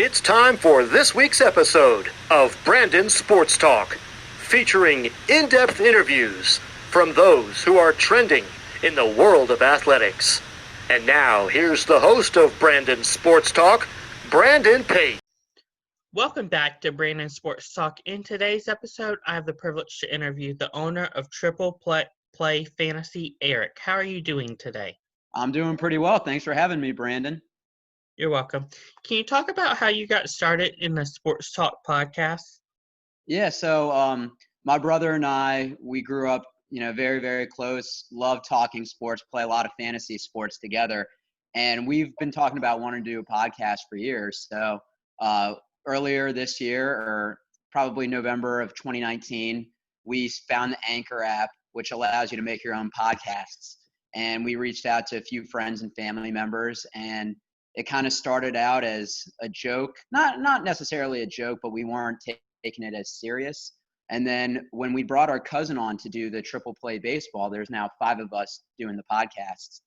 It's time for this week's episode of Brandon Sports Talk, featuring in-depth interviews from those who are trending in the world of athletics. And now, here's the host of Brandon Sports Talk, Brandon Pate. Welcome back to Brandon Sports Talk. In today's episode, I have the privilege to interview the owner of Triple Play Fantasy, Eric. How are you doing today? I'm doing pretty well. Thanks for having me, Brandon. You're welcome. Can you talk about how you got started in the Sports Talk podcast? Yeah, so my brother and I, we grew up, very, very close, love talking sports, play a lot of fantasy sports together. And we've been talking about wanting to do a podcast for years. So earlier this year, or probably November of 2019, we found the Anchor app, which allows you to make your own podcasts. And we reached out to a few friends and family members, and it kind of started out as a joke, not necessarily a joke, but we weren't taking it as serious. And then when we brought our cousin on to do the Triple Play Baseball, there's now 5 of us doing the podcasts.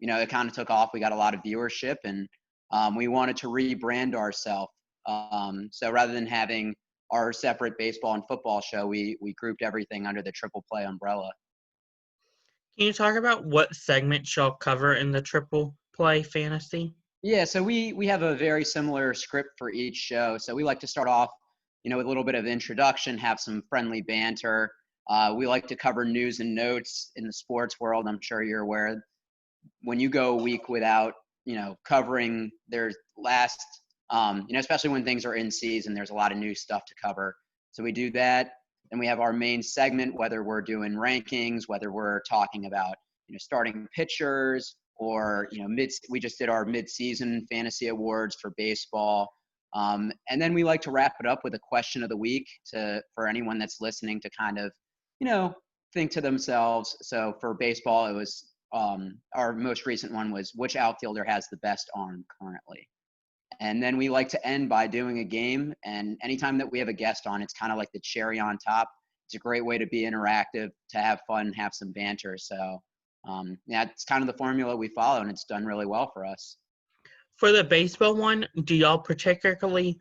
It kind of took off. We got a lot of viewership, and we wanted to rebrand ourselves. So rather than having our separate baseball and football show, we grouped everything under the Triple Play umbrella. Can you talk about what segments y'all cover in the Triple Play Fantasy? Yeah, so we have a very similar script for each show. So we like to start off, with a little bit of introduction, have some friendly banter. We like to cover news and notes in the sports world. I'm sure you're aware. When you go a week without, covering their last, especially when things are in season, there's a lot of new stuff to cover. So we do that. Then we have our main segment, whether we're doing rankings, whether we're talking about, starting pitchers, or we just did our mid-season fantasy awards for baseball, and then we like to wrap it up with a question of the week for anyone that's listening to kind of think to themselves. So for baseball, it was our most recent one was, which outfielder has the best arm currently? And then we like to end by doing a game, and anytime that we have a guest on, it's kind of like the cherry on top. It's a great way to be interactive, to have fun, have some banter. So it's kind of the formula we follow, and it's done really well for us. For the baseball one, do y'all particularly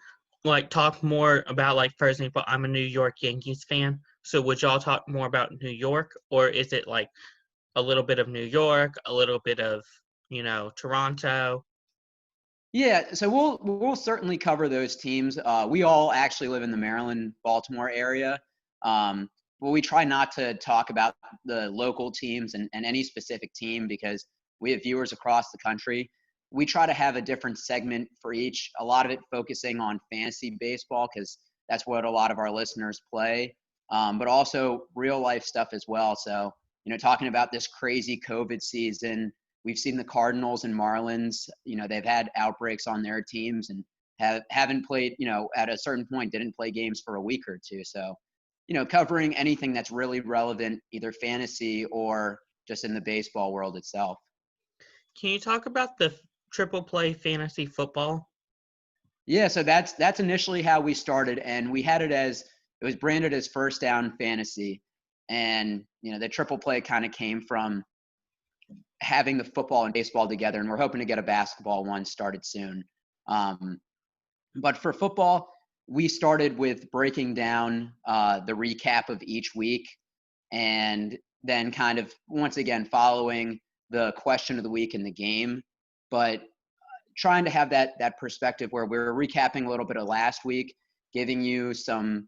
talk more about, for example, I'm a New York Yankees fan, so would y'all talk more about New York, or is it a little bit of New York, a little bit of, Toronto? Yeah, so we'll certainly cover those teams. We all actually live in the Maryland, Baltimore area. Well, we try not to talk about the local teams and any specific team, because we have viewers across the country. We try to have a different segment for each, a lot of it focusing on fantasy baseball, because that's what a lot of our listeners play, but also real life stuff as well. So, talking about this crazy COVID season, we've seen the Cardinals and Marlins, they've had outbreaks on their teams and haven't played, at a certain point, didn't play games for a week or two. So, covering anything that's really relevant, either fantasy or just in the baseball world itself. Can you talk about the Triple Play Fantasy Football? Yeah, so that's initially how we started, and we had it was branded as First Down Fantasy. And, the Triple Play kind of came from having the football and baseball together, and we're hoping to get a basketball one started soon. But for football, we started with breaking down the recap of each week, and then kind of, once again, following the question of the week in the game, but trying to have that perspective where we're recapping a little bit of last week, giving you some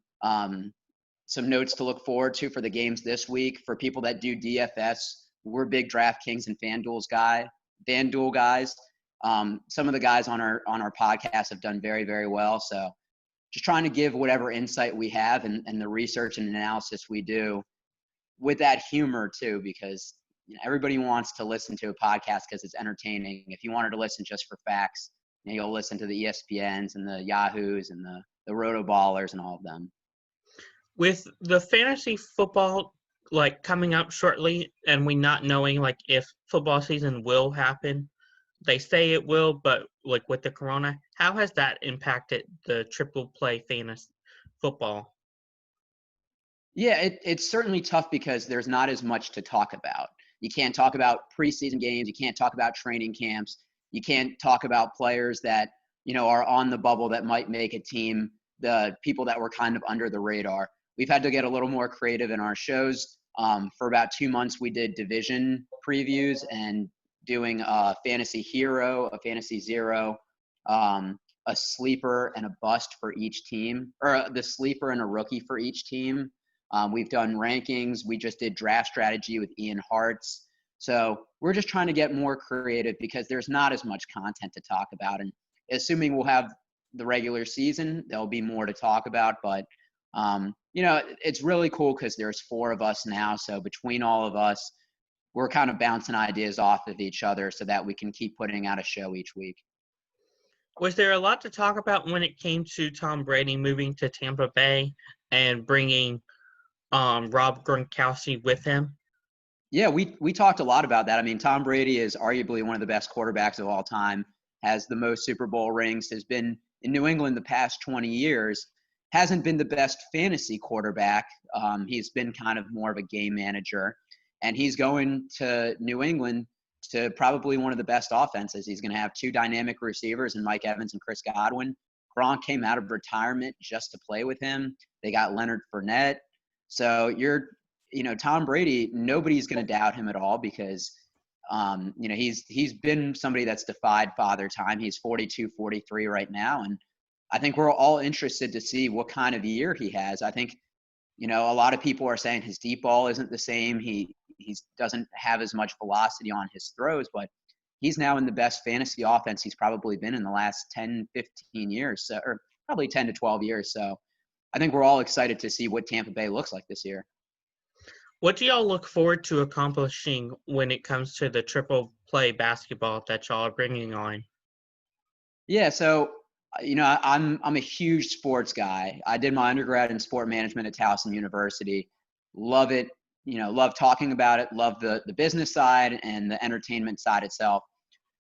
notes to look forward to for the games this week. For people that do DFS, we're big DraftKings and FanDuel guys. Some of the guys on our podcast have done very, very well. So just trying to give whatever insight we have and the research and analysis we do with that humor too, because everybody wants to listen to a podcast because it's entertaining. If you wanted to listen just for facts, you'll listen to the ESPNs and the Yahoos and the Rotoballers and all of them. With the fantasy football coming up shortly, and we not knowing if football season will happen, they say it will, but with the corona, how has that impacted the Triple Play Fantasy Football? Yeah, it's certainly tough because there's not as much to talk about. You can't talk about preseason games. You can't talk about training camps. You can't talk about players that are on the bubble that might make a team, the people that were kind of under the radar. We've had to get a little more creative in our shows. For about 2 months, we did division previews and doing a fantasy hero, a fantasy zero, a sleeper and a bust for each team, or the sleeper and a rookie for each team. We've done rankings. We just did draft strategy with Ian Hartz. So we're just trying to get more creative because there's not as much content to talk about. And assuming we'll have the regular season, there'll be more to talk about. But, it's really cool because there's 4 of us now. So between all of us, we're kind of bouncing ideas off of each other so that we can keep putting out a show each week. Was there a lot to talk about when it came to Tom Brady moving to Tampa Bay and bringing Rob Gronkowski with him? Yeah, we talked a lot about that. I mean, Tom Brady is arguably one of the best quarterbacks of all time, has the most Super Bowl rings, has been in New England the past 20 years, hasn't been the best fantasy quarterback. He's been kind of more of a game manager, and he's going to New England to probably one of the best offenses. He's going to have 2 dynamic receivers in Mike Evans and Chris Godwin. Gronk came out of retirement just to play with him. They got Leonard Fournette. So Tom Brady, nobody's going to doubt him at all because, he's been somebody that's defied father time. He's 42, 43 right now. And I think we're all interested to see what kind of year he has. I think, a lot of people are saying his deep ball isn't the same. He doesn't have as much velocity on his throws, but he's now in the best fantasy offense he's probably been in the last 10, 15 years, or probably 10 to 12 years. So I think we're all excited to see what Tampa Bay looks like this year. What do y'all look forward to accomplishing when it comes to the triple play basketball that y'all are bringing on? Yeah, so I'm a huge sports guy. I did my undergrad in sport management at Towson University. Love it. Love talking about it. Love the business side and the entertainment side itself.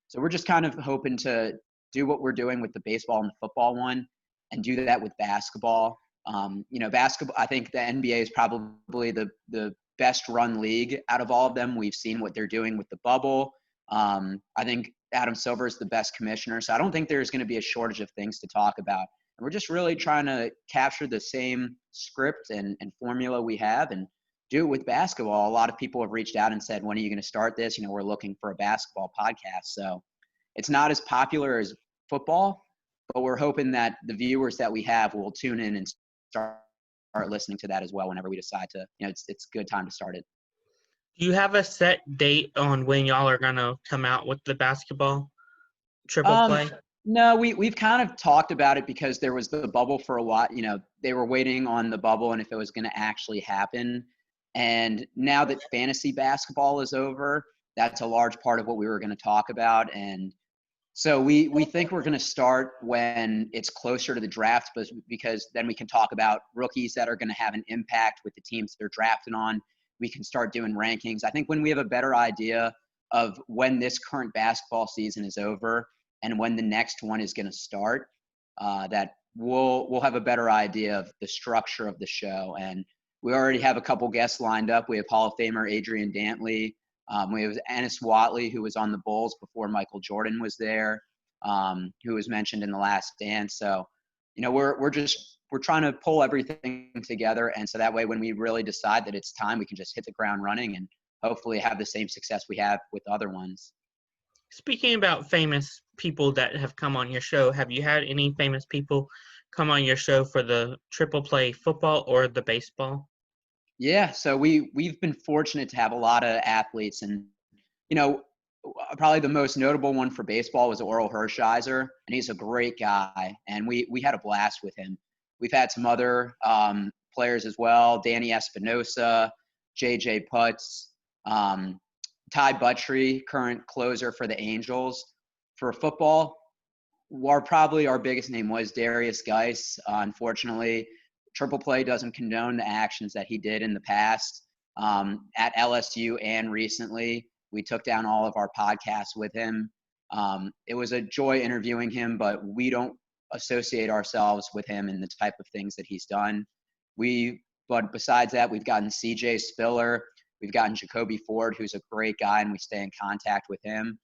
So we're just kind of hoping to do what we're doing with the baseball and the football one, and do that with basketball. Basketball. I think the NBA is probably the best run league out of all of them. We've seen what they're doing with the bubble. I think Adam Silver is the best commissioner. So I don't think there's going to be a shortage of things to talk about. And we're just really trying to capture the same script and formula we have and do it with basketball. A lot of people have reached out and said, when are you going to start this? We're looking for a basketball podcast. So it's not as popular as football, but we're hoping that the viewers that we have will tune in and start listening to that as well whenever we decide to, it's a good time to start it. Do you have a set date on when y'all are going to come out with the basketball triple play? No, we've kind of talked about it because there was the bubble for a while. They were waiting on the bubble and if it was going to actually happen. And now that fantasy basketball is over, that's a large part of what we were going to talk about. And so we think we're going to start when it's closer to the draft, because then we can talk about rookies that are going to have an impact with the teams they're drafted on. We can start doing rankings. I think when we have a better idea of when this current basketball season is over and when the next one is going to start, that we'll have a better idea of the structure of the show. And we already have a couple guests lined up. We have Hall of Famer Adrian Dantley. We have Ennis Watley, who was on the Bulls before Michael Jordan was there, who was mentioned in The Last Dance. So, we're trying to pull everything together. And so that way, when we really decide that it's time, we can just hit the ground running and hopefully have the same success we have with other ones. Speaking about famous people that have come on your show, have you had any famous people come on your show for the triple play football or the baseball? Yeah, so we've been fortunate to have a lot of athletes, and probably the most notable one for baseball was Oral Hershiser, and he's a great guy, and we had a blast with him. We've had some other players as well: Danny Espinosa, J.J. Putz, Ty Buttrey, current closer for the Angels. For football, probably our biggest name was Darius Geiss. Unfortunately, triple play doesn't condone the actions that he did in the past at LSU and recently. We took down all of our podcasts with him. It was a joy interviewing him, but we don't associate ourselves with him and the type of things that he's done. But besides that, we've gotten CJ Spiller. We've gotten Jacoby Ford, who's a great guy, and we stay in contact with him.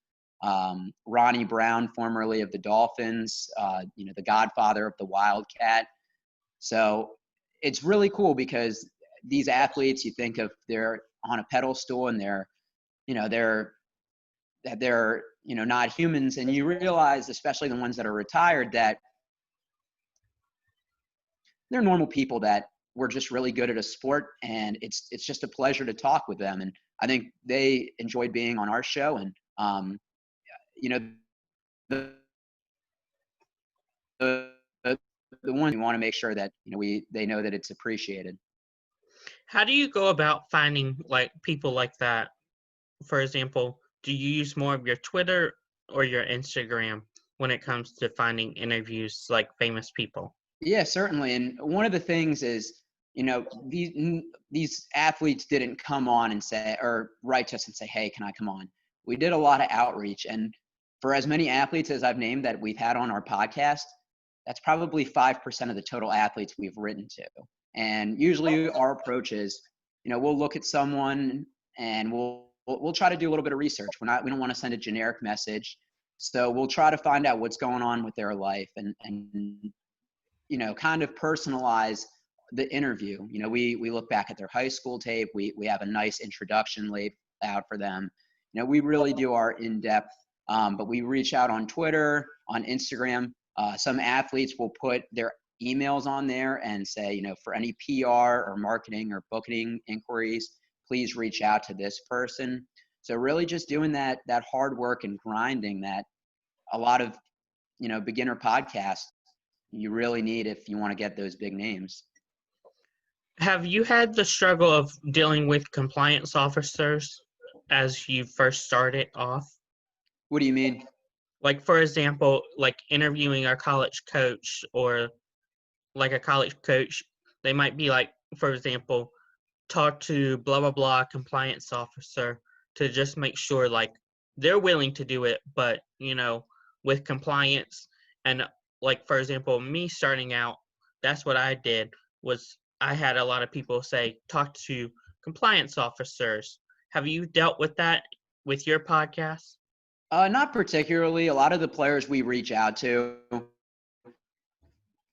Ronnie Brown, formerly of the Dolphins, the godfather of the Wildcat. So it's really cool because these athletes, you think of they're on a pedestal and they're not humans, and you realize, especially the ones that are retired, that they're normal people that were just really good at a sport, and it's just a pleasure to talk with them. And I think they enjoyed being on our show, and the the, the ones we want to make sure that they know that it's appreciated. How do you go about finding like people like that? For example, do you use more of your Twitter or your Instagram when it comes to finding interviews like famous people? Yeah, certainly. And one of the things is, these athletes didn't come on and say, or write to us and say, hey, can I come on? We did a lot of outreach. And for as many athletes as I've named that we've had on our podcast, that's probably 5% of the total athletes we've written to. And usually our approach is, we'll look at someone and we'll try to do a little bit of research. We don't want to send a generic message. So we'll try to find out what's going on with their life and kind of personalize the interview. We look back at their high school tape. We have a nice introduction laid out for them. We really do our in-depth, but we reach out on Twitter, on Instagram. Some athletes will put their emails on there and say, for any PR or marketing or booking inquiries, please reach out to this person. So really just doing that hard work and grinding that a lot of, beginner podcasts you really need if you want to get those big names. Have you had the struggle of dealing with compliance officers as you first started off? What do you mean? Like, for example, like interviewing a college coach, or like a college coach, they might be like, for example, talk to blah, blah, blah compliance officer to just make sure like they're willing to do it, but, with compliance. And like, for example, me starting out, that's what I did was I had a lot of people say, talk to compliance officers. Have you dealt with that with your podcast? Not particularly. A lot of the players we reach out to,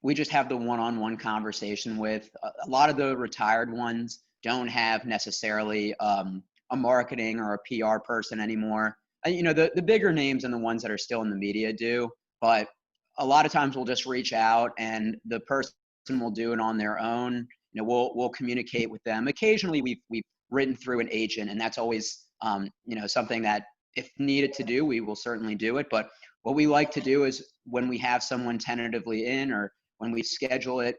we just have the one-on-one conversation with. A lot of the retired ones don't have necessarily a marketing or a PR person anymore. The bigger names and the ones that are still in the media do, but a lot of times we'll just reach out and the person will do it on their own. We'll communicate with them. Occasionally we've written through an agent, and that's always something that if needed to do, we will certainly do it. But what we like to do is when we have someone tentatively in or when we schedule it,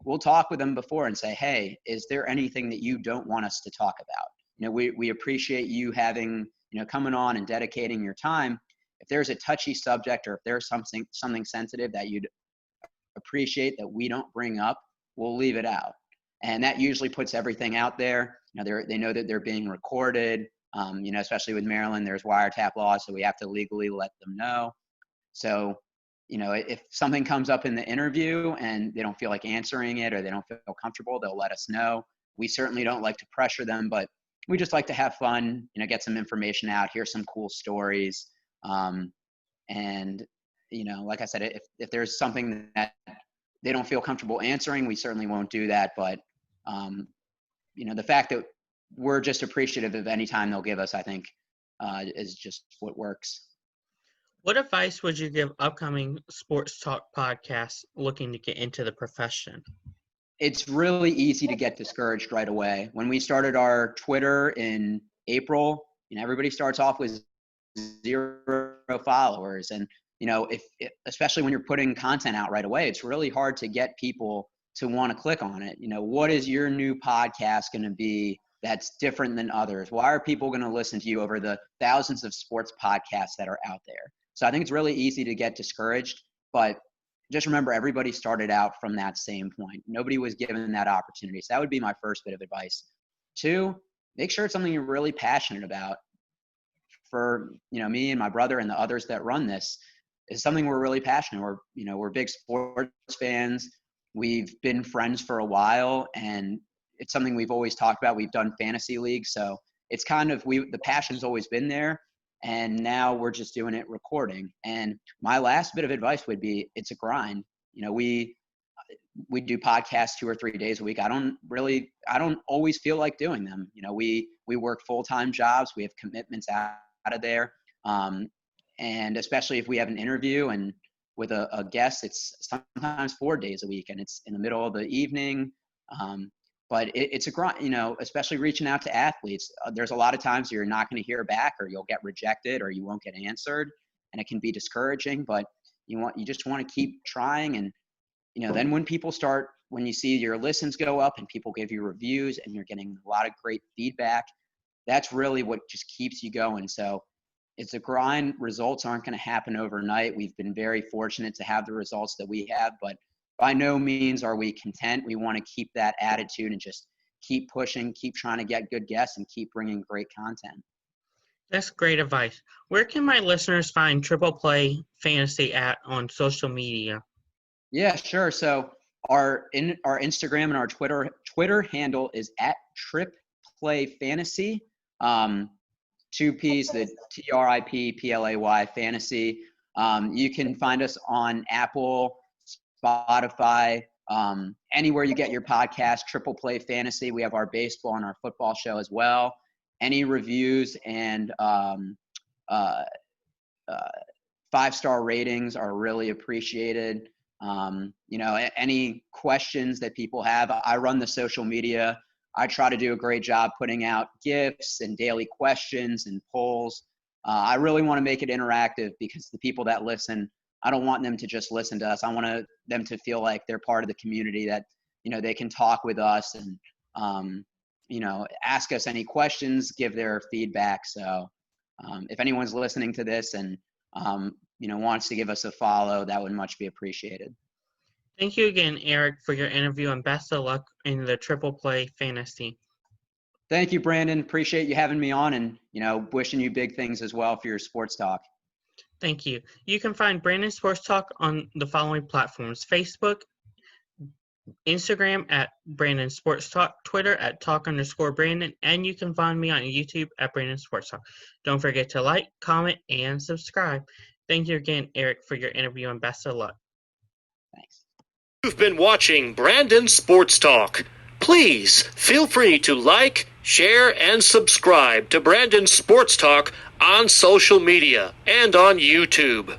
we'll talk with them before and say, hey, is there anything that you don't want us to talk about? We appreciate you having, coming on and dedicating your time. If there's a touchy subject or if there's something sensitive that you'd appreciate that we don't bring up, we'll leave it out. And that usually puts everything out there. They know that they're being recorded. Especially with Maryland, there's wiretap laws, so we have to legally let them know. So, if something comes up in the interview and they don't feel like answering it or they don't feel comfortable, they'll let us know. We certainly don't like to pressure them, but we just like to have fun, get some information out, hear some cool stories. And, like I said, if there's something that they don't feel comfortable answering, we certainly won't do that. But, the fact that we're just appreciative of any time they'll give us, I think, is just what works. What advice would you give upcoming sports talk podcasts looking to get into the profession? It's really easy to get discouraged right away. When we started our Twitter in April, everybody starts off with 0 followers. And, especially when you're putting content out right away, it's really hard to get people to want to click on it. What is your new podcast going to be that's different than others? Why are people going to listen to you over the thousands of sports podcasts that are out there? So I think it's really easy to get discouraged, but just remember everybody started out from that same point. Nobody was given that opportunity. So that would be my first bit of advice. 2, make sure it's something you're really passionate about. For, me and my brother and the others that run this, is something we're really passionate. We're big sports fans. We've been friends for a while, and it's something we've always talked about. We've done fantasy leagues, so it's kind of the passion's always been there. And now we're just doing it recording. And my last bit of advice would be, it's a grind. We do podcasts 2 or 3 days a week. I don't always feel like doing them. We work full-time jobs. We have commitments out of there. And especially if we have an interview and with a guest, it's sometimes 4 days a week, and it's in the middle of the evening. But it's a grind, especially reaching out to athletes. There's a lot of times you're not going to hear back, or you'll get rejected, or you won't get answered, and it can be discouraging. But you just want to keep trying. And then when you see your listens go up and people give you reviews and you're getting a lot of great feedback, that's really what just keeps you going. So it's a grind. Results aren't going to happen overnight. We've been very fortunate to have the results that we have, but by no means are we content. We want to keep that attitude and just keep pushing, keep trying to get good guests, and keep bringing great content. That's great advice. Where can my listeners find Triple Play Fantasy on social media? Yeah, sure. So our Instagram and our Twitter handle is @TripPlayFantasy. 2 P's, the TRIPPLAY Fantasy. You can find us on Apple, Spotify, anywhere you get your podcast, Triple Play Fantasy. We have our baseball and our football show as well. Any reviews and 5-star ratings are really appreciated. Any questions that people have, I run the social media. I try to do a great job putting out GIFs and daily questions and polls. I really want to make it interactive, because the people that listen, I don't want them to just listen to us. I want them to feel like they're part of the community, that, they can talk with us and, ask us any questions, give their feedback. So if anyone's listening to this and, wants to give us a follow, that would much be appreciated. Thank you again, Eric, for your interview, and best of luck in the Triple Play Fantasy. Thank you, Brandon. Appreciate you having me on, and, wishing you big things as well for your sports talk. Thank you. You can find Brandon Sports Talk on the following platforms: Facebook, Instagram @Brandon Sports Talk, Twitter @Talk_Brandon, and you can find me on YouTube @Brandon Sports Talk. Don't forget to like, comment, and subscribe. Thank you again, Eric, for your interview, and best of luck. Thanks. You've been watching Brandon Sports Talk. Please feel free to like, share, and subscribe to Brandon Sports Talk on social media and on YouTube.